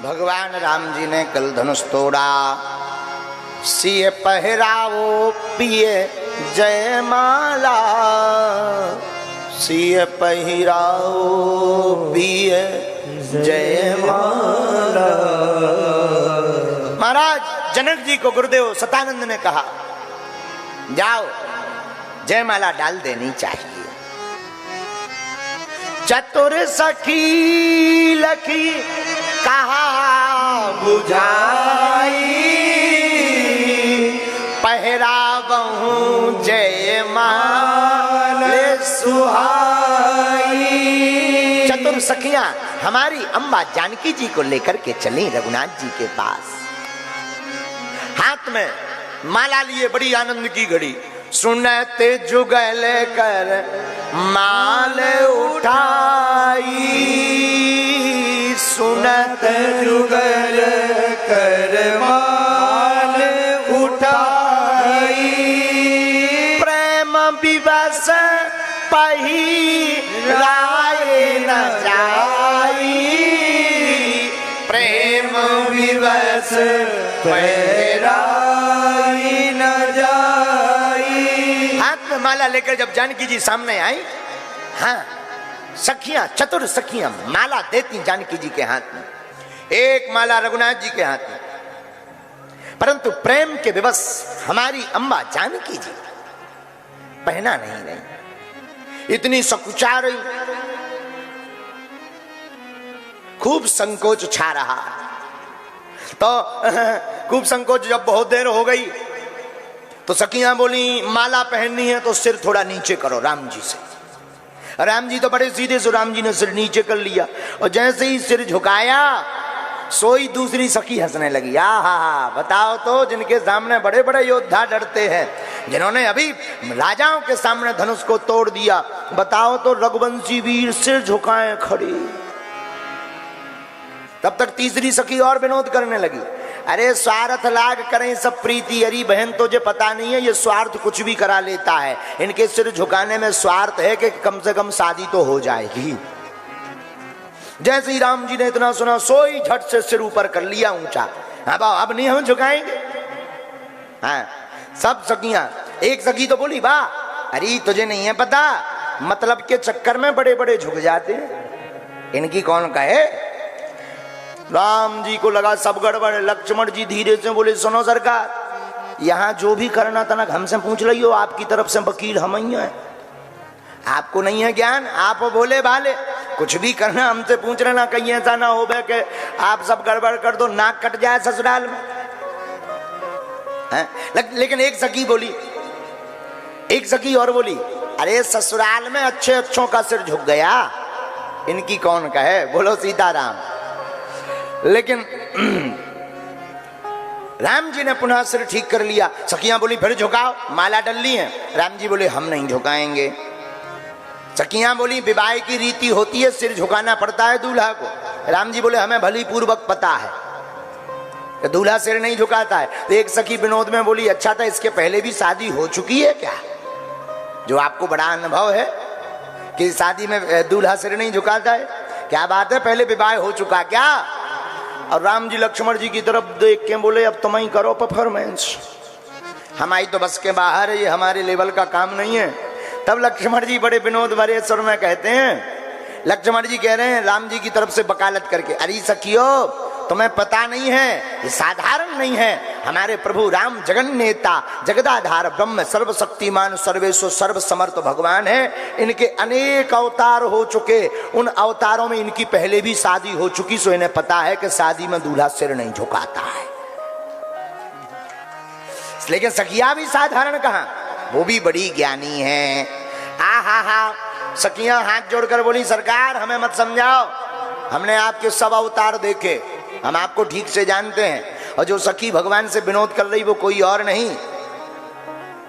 भगवान राम जी ने कल धनुष तोड़ा, सिए पहराओ पिए जयमाला, सिए पहराओ पिए जयमाला। महाराज जनक जी को गुरुदेव सतानंद ने कहा, जाओ जयमाला डाल देनी चाहिए। चतुर सखी लखी कहा बुझाई, पहरावहु जयमाल सुहाई। चतुर सखियां हमारी अम्बा जानकी जी को लेकर के चली रघुनाथ जी के पास, हाथ में माला लिए बड़ी आनंद की घड़ी, सुनते जुगल कर माल उठाई, सुनत जुगल कर माल उठाई। प्रेम विवश पहिराए न जाई, प्रेम विवश पहिराए न जाई। हाथ में माला लेकर जब जानकी जी सामने आई, हाँ सखियां चतुर सखियां माला देती जानकी जी के हाथ में, एक माला रघुनाथ जी के हाथ में, परंतु प्रेम के विवश हमारी अम्बा जानकी जी पहना नहीं रही, इतनी सकुचा रही, खूब संकोच छा रहा। तो खूब संकोच जब बहुत देर हो गई तो सखियां बोली माला पहननी है तो सिर थोड़ा नीचे करो राम जी से। राम जी तो बड़े सीधे से, राम जी ने सिर नीचे कर लिया और जैसे ही सिर झुकाया सोई दूसरी सखी हंसने लगी। आहा, बताओ तो जिनके सामने बड़े बड़े योद्धा डरते हैं, जिन्होंने अभी राजाओं के सामने धनुष को तोड़ दिया, बताओ तो रघुवंशी वीर सिर झुकाए खड़ी। तब तक तीसरी सखी और विनोद करने लगी, अरे स्वार्थ लाग करें सब प्रीति, अरी बहन तुझे पता नहीं है ये स्वार्थ कुछ भी करा लेता है, इनके सिर झुकाने में स्वार्थ है कि कम से कम शादी तो हो जाएगी। जैसे ही राम जी ने इतना सुना सोई झट से सिर ऊपर कर लिया ऊंचा, अब नहीं हम झुकाएंगे। हाँ सब सखियां, एक सखी तो बोली वाह, अरे तुझे नहीं है पता मतलब के चक्कर में बड़े बड़े झुक जाते हैं, इनकी कौन कहे। राम जी को लगा सब गड़बड़। लक्ष्मण जी धीरे से बोले, सुनो सरकार, यहाँ जो भी करना था ना हमसे पूछ लियो, आपकी तरफ से वकील हम ही हैं, आपको नहीं है ज्ञान, आप बोले भाले, कुछ भी करना हमसे पूछ लेना, कहीं ऐसा ना हो कि आप सब गड़बड़ कर दो, नाक कट जाए ससुराल में। लेकिन एक सखी बोली, एक सखी और बोली, अरे ससुराल में अच्छे अच्छों का सिर झुक गया, इनकी कौन कहे, बोलो सीताराम। लेकिन राम जी ने पुनः सिर ठीक कर लिया। सखियां बोली फिर झुकाओ, माला डल ली है। राम जी बोले हम नहीं झुकाएंगे। सखियां बोली विवाह की रीति होती है, सिर झुकाना पड़ता है दूल्हा को। राम जी बोले हमें भली पूर्वक पता है कि दूल्हा सिर नहीं झुकाता है। तो एक सखी विनोद में बोली, अच्छा था इसके पहले भी शादी हो चुकी है क्या, जो आपको बड़ा अनुभव है कि शादी में दूल्हा सिर नहीं झुकाता है, क्या बात है, पहले विवाह हो चुका क्या। और राम जी लक्ष्मण जी की तरफ देख के बोले अब तुम ही करो परफॉर्मेंस, हमारी तो बस के बाहर है, ये हमारे लेवल का काम नहीं है। तब लक्ष्मण जी बड़े विनोद भरे स्वर में कहते हैं, लक्ष्मण जी कह रहे हैं राम जी की तरफ से वकालत करके, अरे सखियो तुम्हें पता नहीं है, ये साधारण नहीं है, हमारे प्रभु राम जगन नेता जगदाधार ब्रह्म सर्वशक्तिमान सर्वेश्वर सर्व समर्थ भगवान है, इनके अनेक अवतार हो चुके, उन अवतारों में इनकी पहले भी शादी हो चुकी, सो इन्हें पता है कि शादी में दूल्हा सिर नहीं झुकाता है। लेकिन सखिया भी साधारण कहां, वो भी बड़ी ज्ञानी है। हा सखियां हाथ जोड़कर बोली, सरकार हमें मत समझाओ, हमने आपके सब अवतार देखे, हम आपको ठीक से जानते हैं, और जो सखी भगवान से विनोद कर रही वो कोई और नहीं,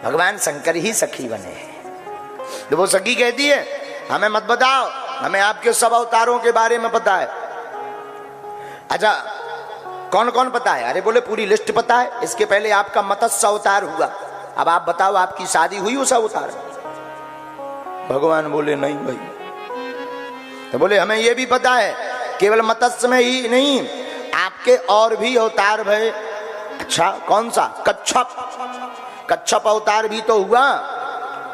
भगवान शंकर ही सखी बने हैं। तो वो सखी कहती है हमें मत बताओ, हमें आपके सब अवतारों के बारे में पता है। अच्छा कौन कौन पता है, अरे बोले पूरी लिस्ट पता है, इसके पहले आपका मत्स्य अवतार हुआ, अब आप बताओ आपकी शादी हुई उस अवतार। भगवान बोले नहीं भाई। तो बोले हमें यह भी पता है केवल मत्स्य में ही नहीं, आपके और भी अवतार भय। अच्छा कौन सा? कच्छप। कच्छप अवतार भी तो हुआ।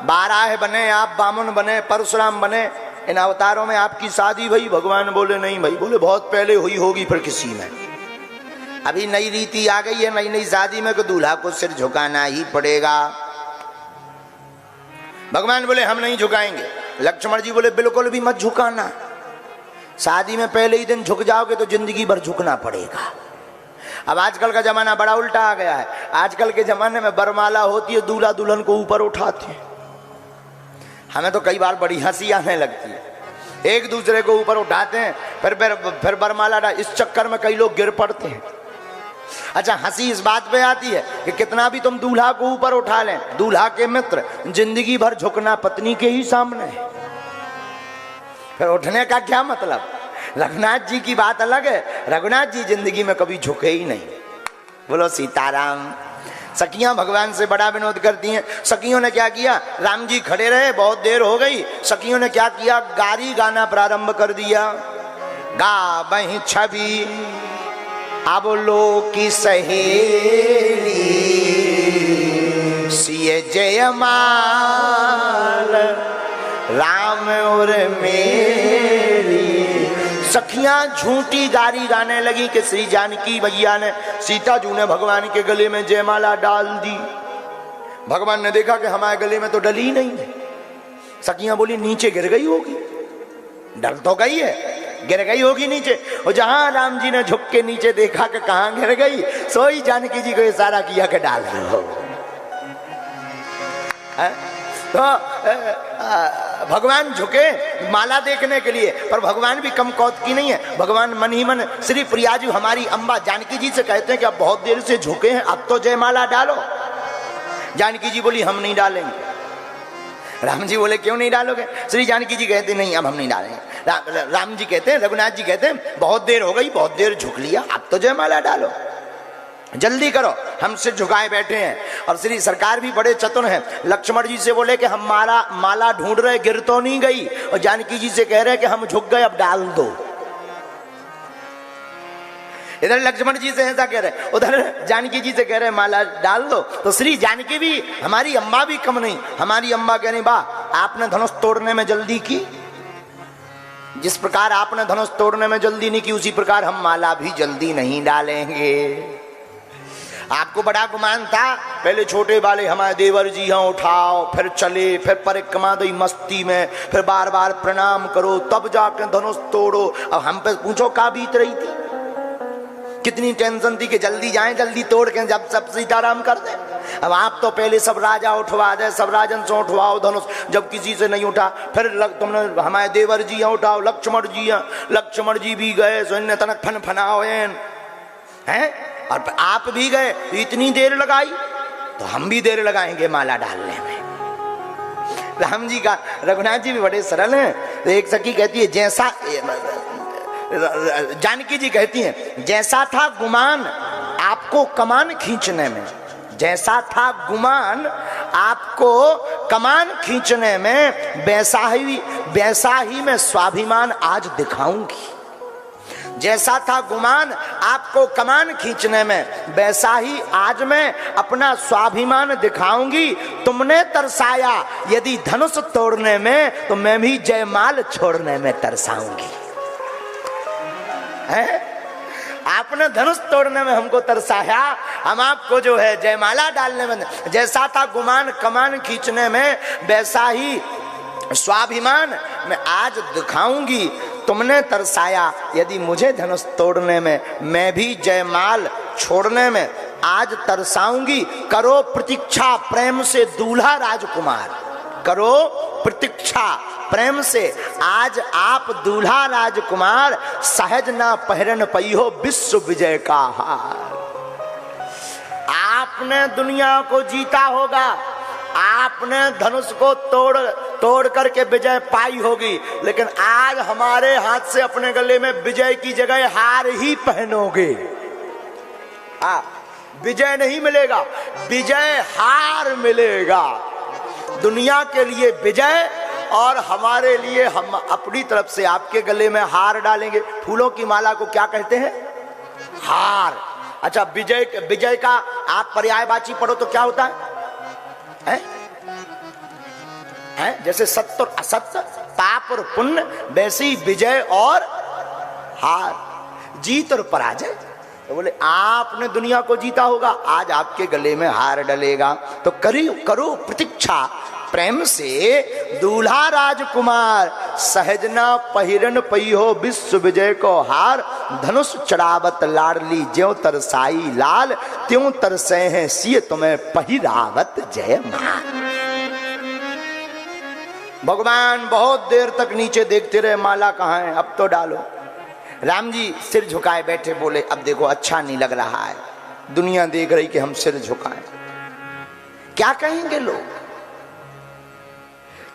12 बने आप, बामन बने, परशुराम बने। इन अवतारों में आपकी शादी भई? भगवान बोले नहीं भाई। बोले बहुत पहले हुई होगी फिर किसी में। अभी नई रीति आ गई है नई नई शादी में कि दूल्हा को सिर झुकाना ही पड़ेगा। भगवान बोले हम नहीं झुकाएंगे। लक्ष्मण जी बोले बिल्कुल भी मत झुकाना। शादी में पहले ही दिन झुक जाओगे तो जिंदगी भर झुकना पड़ेगा। अब आजकल का जमाना बड़ा उल्टा आ गया है। आजकल के जमाने में बरमाला होती है, दूल्हा दुल्हन को ऊपर उठाते हैं। हमें तो कई बार बड़ी हंसी आने लगती है। एक दूसरे को ऊपर उठाते हैं, फिर बरमाला डाल। इस चक्कर में कई लोग गिर पड़ते हैं। अच्छा हंसी इस बात पे आती है कि कितना भी तुम दूल्हा को ऊपर उठा लें, दूल्हा के मित्र जिंदगी भर झुकना पत्नी के ही सामने है। फिर उठने का क्या मतलब? रघुनाथ जी की बात अलग है। रघुनाथ जी जिंदगी में कभी झुके ही नहीं। बोलो सीताराम। सखियां भगवान से बड़ा विनोद करती हैं। सखियों ने क्या किया? राम जी खड़े रहे, बहुत देर हो गई। सखियों ने क्या किया? गारी गाना प्रारंभ कर दिया। गा बही छवि अब लो की सहेली सिए जयमाल राम और मेरी। सखियां झूठी गारी गाने लगी कि श्री जानकी मैया ने, सीता जू ने भगवान के गले में जयमाला डाल दी। भगवान ने देखा कि हमारे गले में तो डली नहीं है। सखियां बोली नीचे गिर गई होगी। डर तो गई है, गिर गई होगी नीचे। और जहां राम जी ने झुक के नीचे देखा कि कहां गिर गई, सोई जानकी जी को इशारा किया कि डाल दो। तो भगवान झुके माला देखने के लिए, पर भगवान भी कम कौतकी नहीं है। भगवान मन ही मन श्री प्रियाजू हमारी अम्बा जानकी जी से कहते हैं कि अब बहुत देर से झुके हैं, अब तो जयमाला डालो। जानकी जी बोली हम नहीं डालेंगे। राम जी बोले क्यों नहीं डालोगे? श्री जानकी जी कहते नहीं अब हम नहीं डालेंगे। राम जी कहते हैं, रघुनाथ जी कहते हैं बहुत देर हो गई, बहुत देर झुक लिया, अब तो जयमाला डालो, जल्दी करो, हम सिर झुकाए बैठे हैं। और श्री सरकार भी बड़े चतुर हैं। लक्ष्मण जी से बोले कि हम माला ढूंढ रहे, गिर तो नहीं गई। और जानकी जी से कह रहे हैं कि हम झुक गए, अब डाल दो। इधर लक्ष्मण जी से ऐसा कह रहे, उधर जानकी जी से कह रहे माला डाल दो। तो श्री जानकी भी, हमारी अम्मा भी कम नहीं। हमारी अम्मा कह रही वाह आपने धनुष तोड़ने में जल्दी की। जिस प्रकार आपने धनुष तोड़ने में जल्दी नहीं की, उसी प्रकार हम माला भी जल्दी नहीं डालेंगे। आपको बड़ा गुमान था, पहले छोटे वाले हमारे देवर जी यहाँ उठाओ, फिर चले, फिर परिक्रमा दई मस्ती में, फिर बार बार प्रणाम करो, तब जाकर धनुष तोड़ो। अब हम पे पूछो का बीत रही थी, कितनी टेंशन थी कि जल्दी जाएं, जल्दी तोड़ के जब सब सीताराम कर दे। अब आप तो पहले सब राजा उठवा दे, सब राजन से उठवाओ धनुष, जब किसी से नहीं उठा, फिर तुमने हमारे देवर जी यहाँ उठाओ, लक्ष्मण जी भी गए, सैन्य तनक फन फनाओ हैं, और आप भी गए, इतनी देर लगाई तो हम भी देर लगाएंगे माला डालने में। राम जी का, रघुनाथ जी भी बड़े सरल हैं। तो एक सखी कहती है जैसा, जानकी जी कहती हैं जैसा था गुमान आपको कमान खींचने में, जैसा था गुमान आपको कमान खींचने में, वैसा ही मैं स्वाभिमान आज दिखाऊंगी। जैसा था गुमान आपको कमान खींचने में, वैसा ही आज मैं अपना स्वाभिमान दिखाऊंगी। तुमने तरसाया यदि धनुष तोड़ने में, तो मैं भी जयमाल छोड़ने में तरसाऊंगी। आपने धनुष तोड़ने में हमको तरसाया, हम आपको जो है जयमाला डालने में। जैसा था गुमान कमान खींचने में, वैसा ही स्वाभिमान मैं आज दिखाऊंगी। तुमने तरसाया यदि मुझे धनुष तोड़ने में, मैं भी जयमाल छोड़ने में आज तरसाऊंगी। करो प्रतीक्षा प्रेम से दूल्हा राजकुमार, करो प्रतीक्षा प्रेम से आज आप दूल्हा राजकुमार, सहज ना पहरन पई हो विश्व विजय का हार। आपने दुनिया को जीता होगा, आपने धनुष को तोड़ करके विजय पाई होगी, लेकिन आज हमारे हाथ से अपने गले में विजय की जगह हार ही पहनोगे। विजय नहीं मिलेगा, विजय हार मिलेगा। दुनिया के लिए विजय और हमारे लिए हम अपनी तरफ से आपके गले में हार डालेंगे। फूलों की माला को क्या कहते हैं? हार। अच्छा, विजय, विजय का आप पर्यायवाची पढ़ो तो क्या होता है? जैसे सत्य और असत्य, पाप और पुण्य, वैसे ही विजय और हार, जीत और पराजय। तो बोले आपने दुनिया को जीता होगा, आज आपके गले में हार डलेगा। तो करो प्रतीक्षा प्रेम से दूल्हा राजकुमार, सहजना पहिरन पई हो विश्व विजय को हार। धनुष चढ़ावत लाडली ज्यों तरसाई लाल, त्यों तरसे हैं सिय तुम्हें पहिरावत जय माल। भगवान बहुत देर तक नीचे देखते रहे, माला कहाँ है, अब तो डालो। राम जी सिर झुकाए बैठे, बोले अब देखो अच्छा नहीं लग रहा है, दुनिया देख रही कि हम सिर झुकाएं, क्या कहेंगे लोग।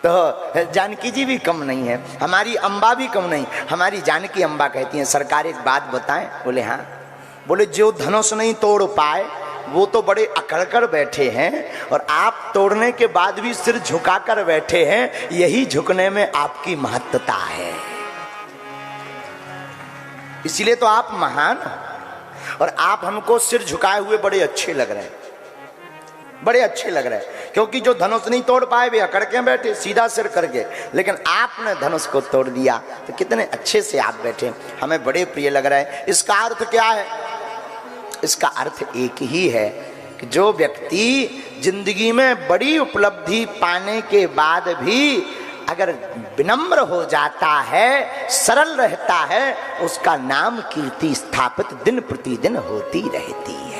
तो जानकी जी भी कम नहीं है, हमारी अम्बा भी कम नहीं। हमारी जानकी अम्बा कहती हैं सरकार एक बात बताएं। बोले हाँ। बोले जो धनुष नहीं तोड़ पाए वो तो बड़े अकड़ कर बैठे हैं, और आप तोड़ने के बाद भी सिर झुका कर बैठे हैं, यही झुकने में आपकी महत्ता है। इसलिए तो आप महान हो, और आप हमको सिर झुकाए हुए बड़े अच्छे लग रहे हैं, बड़े अच्छे लग रहे हैं। क्योंकि जो धनुष नहीं तोड़ पाए वे अकड़ के बैठे सीधा सिर करके, लेकिन आपने धनुष को तोड़ दिया तो कितने अच्छे से आप बैठे, हमें बड़े प्रिय लग रहा है। इसका अर्थ क्या है? इसका अर्थ एक ही है कि जो व्यक्ति जिंदगी में बड़ी उपलब्धि पाने के बाद भी अगर विनम्र हो जाता है, सरल रहता है, उसका नाम कीर्ति स्थापित दिन प्रतिदिन होती रहती है।